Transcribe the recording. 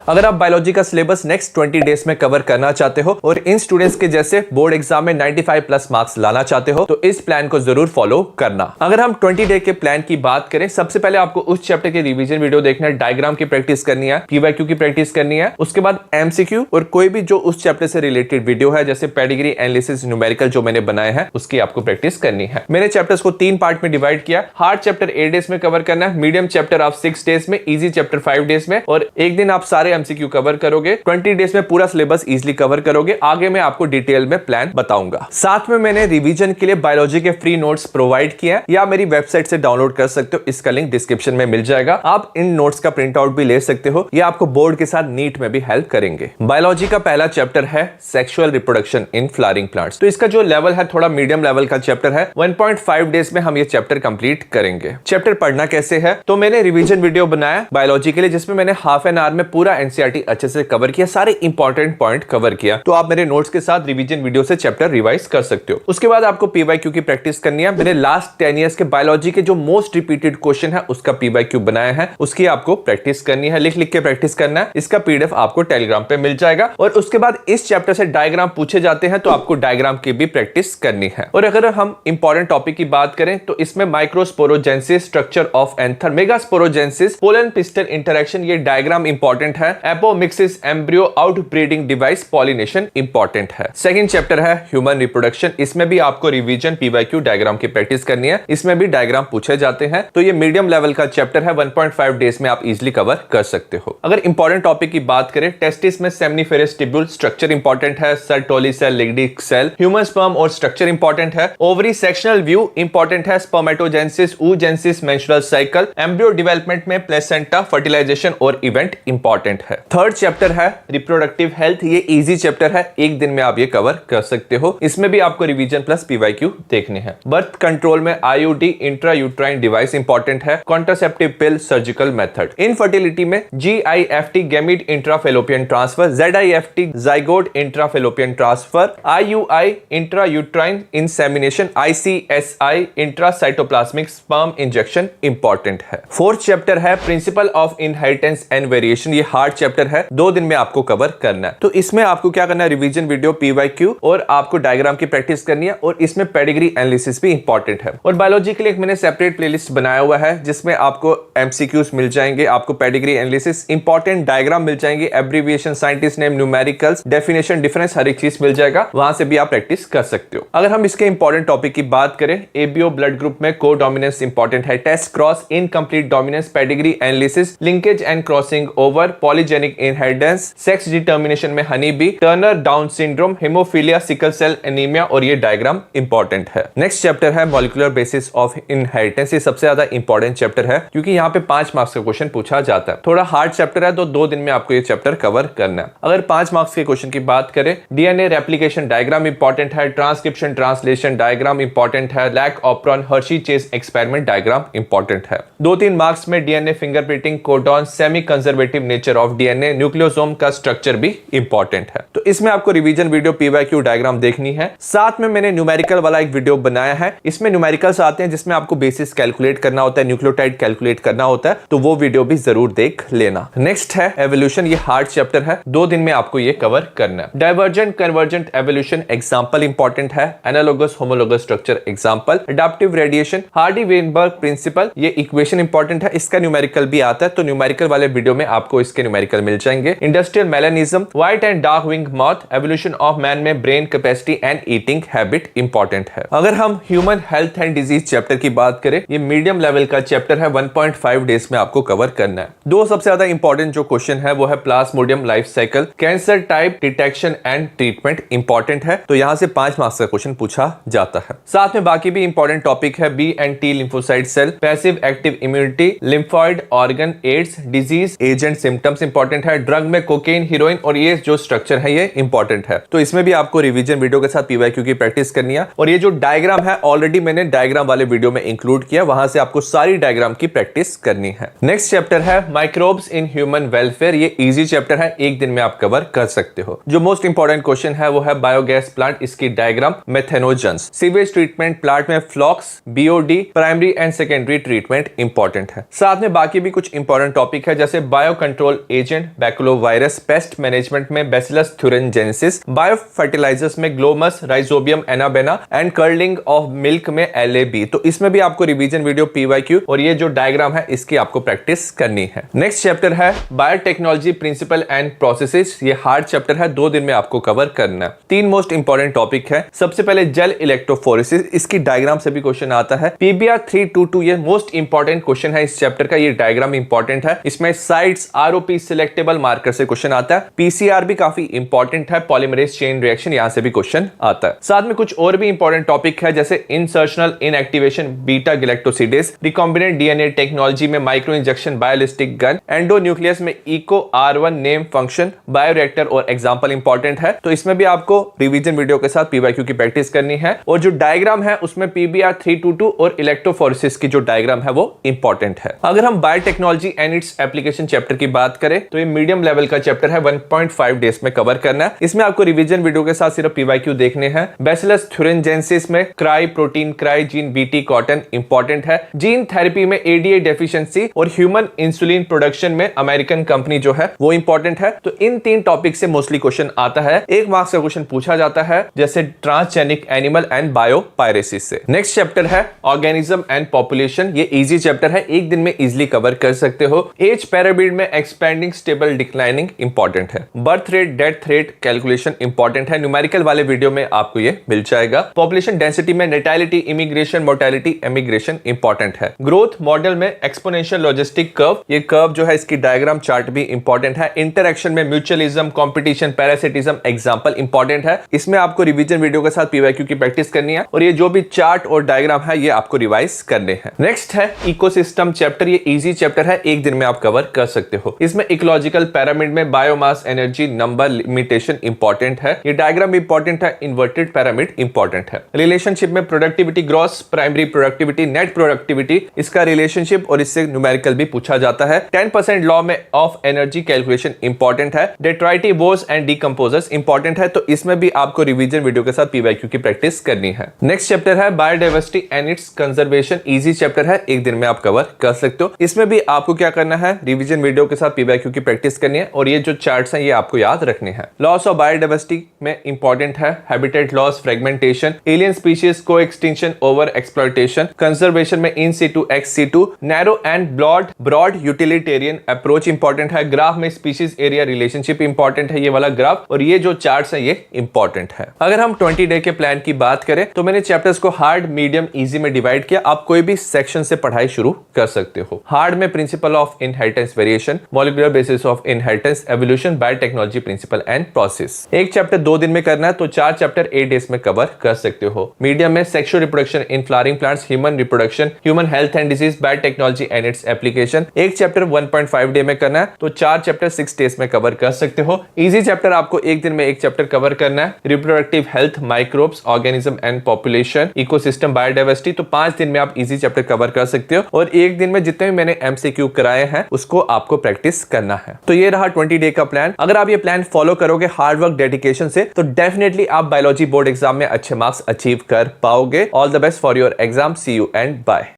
अगर आप बायोलॉजी का सिलेबस नेक्स्ट 20 डेज में कवर करना चाहते हो और इन स्टूडेंट्स के जैसे बोर्ड एग्जाम में 95 प्लस मार्क्स लाना चाहते हो तो इस प्लान को जरूर फॉलो करना। अगर हम 20 डे के प्लान की बात करें, सबसे पहले आपको उस चैप्टर की रिवीजन वीडियो देखना है, डायग्राम की प्रैक्टिस करनी है, पीवाईक्यू की प्रैक्टिस करनी है, उसके बाद एमसीक्यू और कोई भी जो उस चैप्टर से रिलेटेड वीडियो है जैसे पेडिग्री, एनालिसिस, न्यूमेरिकल जो मैंने बनाए हैं उसकी आपको प्रैक्टिस करनी है। मैंने चैप्टर्स को 3 पार्ट में डिवाइड किया। हार्ड चैप्टर 8 डेज में कवर करना है, मीडियम चैप्टर आप 6 डेज में, इजी चैप्टर 5 डेज में और एक दिन आप सारे एमसीक्यू कवर करोगे। 20 डेज में पूरा सिलेबस इजीली कवर करोगे। आगे मैं आपको डिटेल में प्लान बताऊंगा। साथ में मैंने रिवीजन के लिए बायोलॉजी के फ्री नोट्स प्रोवाइड किए हैं या मेरी वेबसाइट से डाउनलोड कर सकते हो, इसका लिंक डिस्क्रिप्शन में मिल जाएगा। आप इन नोट्स का प्रिंट आउट भी ले सकते हो, ये आपको बोर्ड के साथ नीट में भी हेल्प करेंगे। बायोलॉजी का पहला चैप्टर है sexual reproduction in flowering plants. तो इसका जो लेवल है थोड़ा मीडियम लेवल का चैप्टर है। 1.5 डेज में हम ये चैप्टर कंप्लीट करेंगे। चैप्टर पढ़ना कैसे है, तो मैंने रिवीजन वीडियो बनाया बायोलॉजी के लिए जिसमें मैंने हाफ एन आवर में पूरा एनसीईआरटी अच्छे से कवर किया, सारे इंपॉर्टेंट पॉइंट कवर किया। तो आप मेरे नोट्स के साथ रिवीजन वीडियो से चैप्टर रिवाइज कर सकते हो। उसके बाद आपको पीवाईक्यू की प्रैक्टिस करनी है। मैंने लास्ट 10 इयर्स के बायोलॉजी के जो मोस्ट रिपीटेड क्वेश्चन है उसका पीवाईक्यू बनाया है, उसकी आपको प्रैक्टिस करनी है, लिख लिख के प्रैक्टिस करना है। इसका पीडीएफ आपको टेलीग्राम पे मिल जाएगा। और उसके बाद इस चैप्टर से डायग्राम पूछे जाते हैं तो आपको डायग्राम की भी प्रैक्टिस करनी है। और अगर हम इंपॉर्टेंट टॉपिक की बात करें तो इसमें microsporogenesis, structure of anther, megasporogenesis, pollen pistil interaction, ये डायग्राम इंपॉर्टेंट है। Apomixis, embryo, outbreeding device, pollination important है। सेकंड चैप्टर है ह्यूमन रिप्रोडक्शन। इसमें भी आपको रिवीजन, पीवाईक्यू, डायग्राम की प्रैक्टिस करनी है। इसमें भी डायग्राम पूछे जाते हैं। तो ये मीडियम लेवल का चैप्टर है, 1.5 डेज में आप इजीली कवर कर सकते हो। अगर इंपॉर्टेंट टॉपिक की बात करें, टेस्टिस में सेमिनिफेरस टिब्यूल, स्ट्रक्चर इंपॉर्टेंट है। Sertoli cell, Leydig cell, human sperm और स्ट्रक्चर इंपॉर्टेंट है। ओवरी सेक्शनल व्यू इंपॉर्टेंट है। Spermatogenesis, oogenesis, menstrual cycle, embryo development में प्लेसेंटा, फर्टिलाइजेशन और इवेंट इंपॉर्टेंट है। थर्ड चैप्टर है रिप्रोडक्टिव हेल्थ। ये इजी चैप्टर है, एक दिन में आप ये कवर कर सकते हो। इसमें भी आपको रिवीजन प्लस पीवाईक्यू देखने हैं। बर्थ कंट्रोल में आईयूडी, इंट्रायूट्राइन डिवाइस इंपॉर्टेंट है। Contraceptive pill, surgical method. Infertility में GIFT, gamete intrafallopian transfer, ZIFT, zygote intrafallopian transfer, IUI, intrauterine insemination, ICSI, intracytoplasmic sperm injection important है। फोर्थ चैप्टर है principle of inheritance and variation. ये hard chapter है, 2 दिन में आपको cover करना है। तो इसमें आपको क्या करना है, रिवीजन वीडियो, पीवाईक्यू और आपको डायग्राम की प्रैक्टिस करनी है। और इसमें पेडिग्री, एनालिसिस भी इंपॉर्टेंट है। और बायोलॉजी के लिए मैंने सेपरेट प्लेलिस्ट बनाया हुआ है जिसमें आपको एमसीक्यूज मिल जाएंगे, आपको पेडिग्री, एनालिसिस, इंपॉर्टेंट डायग्राम मिल जाएंगे, abbreviation, scientist name, numericals, definition, difference, हर एक चीज मिल जाएगा। वहां से भी आप प्रैक्टिस कर सकते हो। अगर हम इसके इंपॉर्टेंट टॉपिक की बात करें, एबीओ ब्लड ग्रुप में को डोमिनेंस इंपॉर्टेंट है। Test cross, incomplete dominance, pedigree, analysis, linkage and crossing over, polygenic inheritance, sex determination में honey bee, Turner Down syndrome, haemophilia, sickle cell anaemia और ये diagram important है। Next chapter है molecular basis of inheritance. ये सबसे ज्यादा important chapter है क्योंकि यहाँ पे 5 मार्क्स का क्वेश्चन पूछा जाता है। थोड़ा हार्ड चैप्टर है तो 2 दिन में आपको ये चैप्टर कवर करना है। अगर 5 मार्क्स के क्वेश्चन की बात करें, डीएनए रेप्लिकेशन डायग्राम इंपॉर्टेंट है। ट्रांसक्रिप्शन ट्रांसलेशन डायग्राम इंपॉर्टेंट है। Lac operon, Hershey Chase experiment diagram important है। 2-3 मार्क्स में DNA fingerprinting, codon, semi conservative nature of DNA, nucleosome का स्ट्रक्चर भी इंपॉर्टेंट है। तो इसमें आपको रिवीजन वीडियो, पीवाईक्यू, डायग्राम देखनी है। साथ में मैंने न्यूमेरिकल वाला एक वीडियो बनाया है। इसमें न्यूमेरिकल्स आते हैं जिसमें आपको बेसिस कैलकुलेट करना होता है, न्यूक्लियोटाइड कैलकुलेट करना होता है, तो वो वीडियो भी जरूर देख लेना। नेक्स्ट है एवोल्यूशन। ये हार्ड चैप्टर है, 2 दिन में आपको ये कवर करना है। Divergent convergent evolution example important है। Analogous homologous structure example, adaptive radiation, Hardy Weinberg principle, ये इक्वेशन इंपॉर्टेंट है। इसका न्यूमेरिकल भी आता है, तो न्यूमेरिकल वाले वीडियो में आपको इसके न्यूमेरिकल मिल जाएंगे। Industrial melanism, white and dark wing moth, evolution of man में brain capacity and eating habit important है। अगर हम human health and disease chapter की बात करें, ये मीडियम लेवल का चैप्टर है, 1.5 डेज में आपको कवर करना है। 2 सबसे ज्यादा इंपॉर्टेंट जो क्वेश्चन है वो है Plasmodium life cycle, cancer type detection and treatment important है, तो यहां से 5 मार्क्स का क्वेश्चन पूछा जाता है। साथ में बाकी भी इंपॉर्टेंट टॉपिक है, B and T lymphocyte cell, passive active immunity, lymphoid organ, AIDS disease, agent symptoms important है, ड्रग में कोकेन, हीरोइन और ये जो स्ट्रक्चर है ये इंपॉर्टेंट है। तो इसमें भी आपको रिवीजन वीडियो के साथ पीवाईक्यू की प्रैक्टिस करनी है। और ये जो डायग्राम है ऑलरेडी मैंने डायग्राम वाले वीडियो में इंक्लूड किया, वहां से आपको सारी डायग्राम की प्रैक्टिस करनी है। नेक्स्ट चैप्टर है माइक्रोब्स इन ह्यूमन वेलफेयर। ये इजी चैप्टर है, 1 दिन में आप कवर कर सकते हो। जो मोस्ट इंपॉर्टेंट क्वेश्चन है वो है बायोगैस प्लांट, इसकी diagram, methanogens, sewage treatment plant में flocs, BOD, primary and secondary treatment important है। साथ में बाकी भी कुछ इंपॉर्टेंट टॉपिक है जैसे bio control agent baculovirus, pest management में बैसिलस thuringiensis, बायो फर्टिलाइजर्स में Glomus, Rhizobium Anabaena and curdling of milk में LAB। तो इसमें भी आपको रिवीजन वीडियो PYQ और ये जो डायग्राम है इसकी आपको प्रैक्टिस करनी है। नेक्स्ट चैप्टर है बायोटेक्नोलॉजी प्रिंसिपल एंड प्रोसेसेस। ये हार्ड चैप्टर है, 2 दिन में आपको कवर करना है। 3 मोस्ट इंपॉर्टेंट टॉपिक है। सबसे पहले जेल इलेक्ट्रोफोरेसिस, इसकी डायग्राम से भी क्वेश्चन आता है। PBR 322 ये मोस्ट इंपॉर्टेंट क्वेश्चन है इस चैप्टर का, ये डायग्राम इंपॉर्टेंट है। इसमें साइट्स ROP सिलेक्टेबल मार्कर से क्वेश्चन आता है। PCR भी काफी इंपॉर्टेंट है, पॉलीमरेज चेन रिएक्शन, यहां से भी क्वेश्चन आता है। साथ में कुछ और भी इंपॉर्टेंट टॉपिक है जैसे insertional inactivation beta galactosidase, recombinant DNA technology में micro injection biolistic gun, endonuclease में Eco R1 name function, bioreactor और एग्जांपल इंपॉर्टेंट है। तो इसमें भी आपको रिवीजन वीडियो के साथ PYQ की प्रैक्टिस करनी है। और जो डायग्राम है उसमें PBR 322 और इलेक्ट्रोफोरेसिस की जो डायग्राम है वो इंपॉर्टेंट है। अगर हम biotechnology and its application chapter की बात करें तो ये मीडियम लेवल का चैप्टर है, 1.5 डेज में कवर करना है। इसमें आपको रिवीजन वीडियो के साथ सिर्फ PYQ देखने हैं। बैसिलस thuringiensis में cry protein, cry gene, BT cotton important है। जीन थेरेपी में ADA डेफिशिएंसी और ह्यूमन इंसुलिन प्रोडक्शन में अमेरिकन कंपनी जो है वो इंपॉर्टेंट है। तो इन 3 टॉपिक से मोस्टली क्वेश्चन आता है। 1 मार्क्स का क्वेश्चन पूछा जाता है जैसे ट्रांसजेनिक एनिमल एंड बायोपायरेसिस से। नेक्स्ट चैप्टर है ऑर्गेनिज्म एंड पॉपुलेशन। ये इजी चैप्टर है, 1 दिन में इजीली कवर कर सकते हो। एज पिरामिड में एक्सपेंडिंग, स्टेबल, डिक्लाइनिंग इंपॉर्टेंट है। Birth rate, death rate calculation important है, न्यूमेरिकल वाले वीडियो में आपको ये मिल जाएगा। पॉपुलेशन डेंसिटी में नेटालिटी, इमिग्रेशन, मोर्टेलिटी, एमिग्रेशन इंपॉर्टेंट है। ग्रोथ मॉडल में एक्सपोनेंशियल लॉजिस्टिक कर्व, ये कर्व जो है इसकी डायग्राम चार्ट भी इंपॉर्टेंट है। इंटरेक्शन में mutualism, competition, parasitism example important है। इसमें आपको रिवीजन वीडियो के साथ PYQ की प्रैक्टिस करनी है और ये जो भी चार्ट और डायग्राम है ये आपको रिवाइज करने हैं। नेक्स्ट है इकोसिस्टम चैप्टर। ये इजी चैप्टर है, 1 दिन में आप कवर कर सकते हो। इसमें इकोलॉजिकल पिरामिड में biomass, energy, number, limitation important है। ये डायग्राम इंपॉर्टेंट है। इन्वर्टेड पिरामिड इंपॉर्टेंट है। रिलेशनशिप में productivity, gross primary productivity, net productivity, इसका रिलेशनशिप और इससे न्यूमेरिकल भी पूछा जाता है। 10% लॉ में ऑफ एनर्जी कैलकुलेशन इंपॉर्टेंट है। डेट्राइटी वोज एंड डिकम्पोजर्स इंपॉर्टेंट है। तो इसमें भी आपको रिवीजन वीडियो के साथ PYQ की प्रैक्टिस करनी है। नेक्स्ट चैप्टर है biodiversity and it's conservation. Easy chapter है, 1 दिन में आप कवर कर सकते हो। इसमें भी आपको क्या करना है, रिवीजन वीडियो के साथ PYQ की प्रैक्टिस करनी है और ये जो चार्ट्स हैं ये आपको याद रखने हैं। लॉस ऑफ बायोडाइवर्सिटी में इंपॉर्टेंट है habitat loss, fragmentation, alien species को एक्सटिंक्शन, ओवर एक्सप्लॉयटेशन, कंजर्वेशन में in situ, ex situ, narrow and broad utilitarian approach important है। ग्राफ में स्पीशीज एरिया रिलेशनशिप इंपॉर्टेंट है, ये वाला ग्राफ, और ये जो चार्ट्स हैं ये इंपॉर्टेंट है। अगर हम 20 डे के प्लान की बात करें तो मैंने चैप्टर्स को हार्ड, मीडियम, इजी में डिवाइड किया। आप कोई भी सेक्शन से पढ़ाई शुरू कर सकते हो। हार्ड में principal of inheritance variation, molecular basis of inheritance, evolution, biotechnology principle and process. एक चैप्टर 2 दिन में करना है तो 4 चैप्टर 8 डेज में कवर कर सकते हो। मीडियम में sexual reproduction in flowering plants, human reproduction, human health and disease, biotechnology and its application. एक चैप्टर 1.5 डे में करना है तो 4 चैप्टर 6 डेज में कवर कर सकते हो। इजी चैप्टर आपको 1 दिन में 1 चैप्टर कवर करना है। Reproductive health, microbes, organism and population, ecosystem, biodiversity, तो 5 दिन में आप इजी चैप्टर कवर कर सकते हो। और 1 दिन में जितने भी मैंने MCQ कराए हैं उसको आपको प्रैक्टिस करना है। तो ये रहा 20 डे का प्लान। अगर आप ये प्लान फॉलो करोगे हार्ड वर्क, डेडिकेशन से, तो डेफिनेटली आप बायोलॉजी बोर्ड एग्जाम में अच्छे मार्क्स अचीव कर पाओगे। All the best for your exam. See you and bye.